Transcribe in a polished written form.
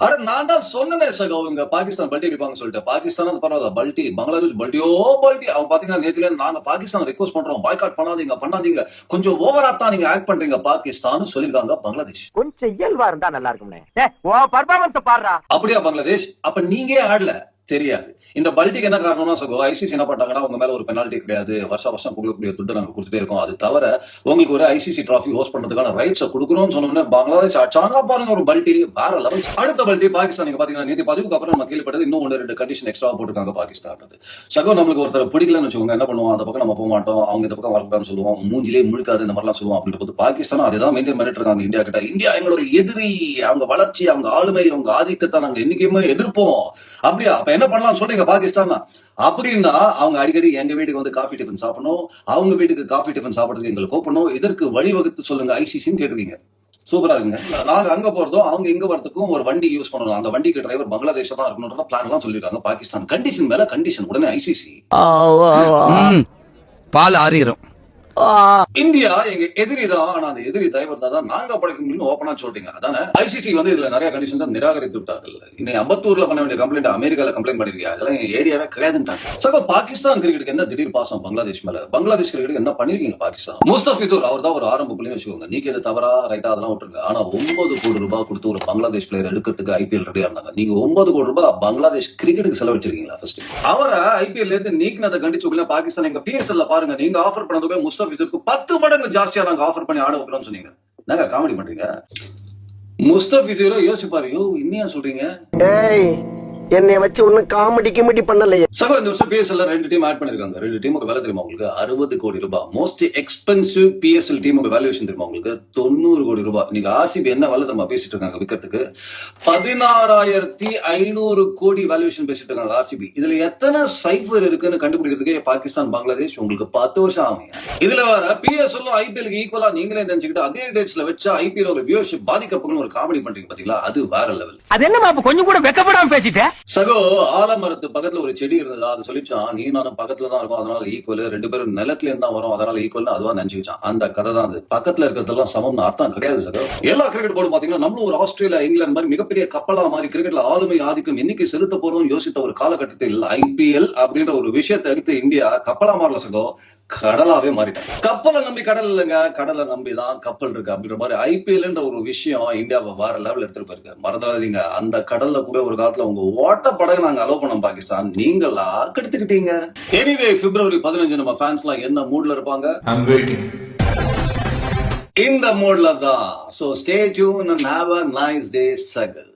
அட நான் தான் சொன்னேனே சகோ, இங்க பாகிஸ்தான் பல்டி அடிப்பாங்க சொல்லிட்டு. பாகிஸ்தான் பரவாயில்ல, பல்டி பங்களாதேஷ் பல்டியோ பல்டி. அவங்க பாத்தீங்கன்னா நேத்துல நாங்க பாகிஸ்தான் ரெக்வஸ்ட் பண்றோம், பாய்காட் பண்ணாதீங்க, கொஞ்சம் ஓவரா தான் நீங்க ஆக்ட் பண்றீங்க பாகிஸ்தான் சொல்லிருக்காங்க பங்களாதேஷ். கொஞ்சம் இயல்பா இருந்தா நல்லா இருக்கும்னே. பர்ஃபார்மன்ஸ் பாடுறா. அப்படியா பங்களாதேஷ்? அப்ப நீங்க ஆடல தெரியாது. இந்த பல்டிக்கு என்ன காரணம்னா சகோ, ஐசிசி என்ன பண்றாங்கன்னா உங்க மேல ஒரு பெனால்டி கிடையாது, வருஷம் கொடுக்கக்கூடிய துட்டு நாங்க கொடுத்துட்டே இருக்கோம். அது தவிர உங்களுக்கு ஒரு ஐசிசி டிராஃபி ஹோஸ்ட் பண்றதுக்கான ரைட்ஸ் கொடுக்குறோம்னு சொன்னோம்னா பங்களாதேஷ் அச்சாங்க பாருங்க ஒரு பல்டி வேற லெவல். அடுத்த பல்டி பாகிஸ்தான் நீங்க பாத்தீங்கன்னா நேற்று பதிவுக்கு அப்புறம் நம்ம கேள்விப்பட்டது இன்னும் 1-2 கண்டிஷன் எக்ஸ்ட்ரா போட்டுருக்காங்க பாகிஸ்தான். சகோ நம்மளுக்கு ஒருத்தர் பிடிக்கலன்னு வச்சுக்கோங்க, என்ன பண்ணுவோம், அந்த பக்கம் நம்ம போக மாட்டோம், அவங்க இந்த பக்கம் வரக்கூடாதுன்னு சொல்லுவோம், மூஞ்சிலே முழுக்காது இந்த மாதிரிலாம் சொல்லுவோம். அப்படின்ற போது பாகிஸ்தான் அதுதான் மெயின்டைன் பண்ணிட்டு இருக்காங்க இந்தியா கிட்ட. இந்தியா எங்களோட எதிரி, அவங்க வளர்ச்சி, அவங்க ஆளுமை, அவங்க ஆதிக்கத்தை நாங்க என்னைக்குமே எதிர்ப்போம். அப்படியா? அப்ப என்ன பண்ணலாம் சொல்றீங்க பாகிஸ்தான்? அப்படின்னா அவங்க அடிக்கடி எங்க வீட்டுக்கு வந்து காஃபி டிஃபன் சாப்பிடணும், அவங்க வீட்டுக்கு காஃபி டிஃபன் சாப்பிடுறதுக்கு எங்களை கூப்பிடணும், இதற்கு வழிவகுத்து சொல்லுங்க ஐசிசின்னு கேட்டுருக்கீங்க. சூப்பரா இருக்குங்க. நாங்க அங்க போறதும் அவங்க இங்க வரதுக்கும் ஒரு வண்டி யூஸ் பண்ணணும், அந்த வண்டிக்கு டிரைவர் பங்களாதேஷ் தான் இருக்கணும்ன்ற பிளான் எல்லாம் சொல்லிருக்காங்க பாகிஸ்தான். கண்டிஷன் மேல கண்டிஷன். உடனே ஐசிசி பால் ஆறிரும். இந்தியா எங்க எதிரி தான், ஆனா அந்த எதிரி தலைவர் தான் நாங்க படைக்க முடியும்னு ஓப்பனா சொல்றீங்க. அதானே ஐசிசி வந்து இதுல நிறைய கண்டிஷன் தான் நிராகரித்து விட்டார்கள். இன்னைக்கு அம்பத்தூர்ல பண்ண வேண்டிய கம்ப்ளைண்ட் அமெரிக்கால கம்ப்ளைண்ட் பண்ணிருக்கியா, அதெல்லாம் ஏரியாவே கிடையாதுன்றாங்க. சகோ பாகிஸ்தான் கிரிக்கெட்டுக்கு என்ன திடீர் பாசம் பங்களாதேஷ் மேல? பங்களாதேஷ் கிரிக்கெட்டுக்கு என்ன பண்ணிருக்கீங்க பாகிஸ்தான்? முஸ்தபிசூர் அவர் தான் ஒரு ஆரம்ப புள்ளின்னு வச்சுக்கோங்க, நீங்க எது தவறா ரைட்டா அதெல்லாம் விட்டுருங்க. ஆனா 9 கோடி ரூபாய் கொடுத்து ஒரு பங்களாதேஷ் பிளேயர் எடுக்கிறதுக்கு ஐபிஎல் ரெடியா இருந்தாங்க. நீங்க 9 கோடி ரூபாய் பங்களாதேஷ் கிரிக்கெட்டுக்கு செலவழிச்சிருக்கீங்களா? ஃபர்ஸ்ட் அவரை ஐபிஎல் இருந்து நீக்கினதை கண்டிச்சு பாகிஸ்தான் எங்க பிஎஸ்எல்ல பாருங்க, நீங்க ஆஃபர் பண்ணதுக்கு முஸ்தபிசூருக்கு 10 மடங்கு ஜாஸ்தியா நாங்க ஆஃபர் பண்ணி ஆட வைக்கிறோம்னு சொன்னீங்க. நாங்க காமெடி பண்றீங்க. முஸ்தபிசூரை யோசிப்பாரு, இன்னும் சொல்றீங்க என்னை வச்சு ஒன்னும் காமெடி கிமெடி பண்ணலையே. சகோ இந்த வருஷம் பிஎஸ்எல் 2 டீம் ஆட் பண்ணிருக்காங்க. 2 டீமுக்கு வேலை தெரியுமா உங்களுக்கு? 60 கோடி ரூபாய். மோஸ்ட் எக்ஸ்பென்சிவ் பிஎஸ்எல் டீமுக்கு வேல்யூவேஷன் தெரியுமா உங்களுக்கு? 90 கோடி ரூபாய். நீங்க ஆர்சிபி என்ன வேலை தெரியுமா பேசிட்டு இருக்காங்க விக்கிறதுக்கு? 16,500 கோடி வேல்யூவேஷன் பேசிட்டு இருக்காங்க ஆர்சிபி. இதுல எத்தனை சைஃபர் இருக்குன்னு கண்டுபிடிக்கிறதுக்கு பாகிஸ்தான் பங்களாதேஷ் உங்களுக்கு 10 வருஷம் ஆகும். இதுல வேற பிஎஸ்எல் ஐபிஎல் ஈக்குவலா நீங்களே நினைச்சுக்கிட்டு அதே டேட்ஸ்ல வச்சா ஐபிஎல் ஒரு வியூவர்ஷிப் பாதிக்கப்படும்னு ஒரு காமெடி பண்றீங்க பாத்தீங்களா? அது வேற லெவல். அது என்ன கொஞ்சம் கூட வெக்கப்படாம பேசிட்டேன். சகோ ஆலமரத்து பக்கத்துல ஒரு செடி இருந்ததா, அது சொல்லிச்சான் நீ நானும் பக்கத்துல தான் இருக்கும், அதனால ஈக்குவல், 2 பேரும் நிலத்துல இருந்தா வரும், அதனால ஈக்குவல் அதுவா நினைச்சுச்சான். அந்த கதை தான் அது. பக்கத்துல இருக்கிறதெல்லாம் சமம்னு அர்த்தம் கிடையாது சகோ. எல்லா கிரிக்கெட் போர்டு பாத்தீங்கன்னா நம்மளும் ஒரு ஆஸ்திரேலியா இங்கிலாந்து மாதிரி மிகப்பெரிய கப்பலா மாதிரி கிரிக்கெட்ல ஆளுமை ஆதிக்கம் என்னைக்கு செலுத்த போறோம் யோசித்த ஒரு காலகட்டத்தில் ஐபிஎல் அப்படின்ற ஒரு விஷயத்தை எடுத்து இந்தியா கப்பலா மாறல சகோ, கடலாவே மாறிட்டாங்க. கப்பலை நம்பி கடல் இல்லைங்க, கடலை நம்பிதான் கப்பல் இருக்கு அப்படின்ற மாதிரி ஐபிஎல் ஒரு விஷயம் இந்தியாவை வேற லெவல் எடுத்துட்டு போயிருக்கு. மறந்துடாதீங்க, அந்த கடல்ல கூட ஒரு காலத்துல உங்க ஓட்ட படகு நாங்க அலோவ் பண்ணோம் பாகிஸ்தான், நீங்களா கெடுத்துக்கிட்டீங்க. எனிவே பிப்ரவரி 15 நம்ம ஃபேன்ஸ் எல்லாம் என்ன மூட்ல இருப்பாங்க? இந்த மூட்ல தான். So stay tuned and have a nice day, Sagal.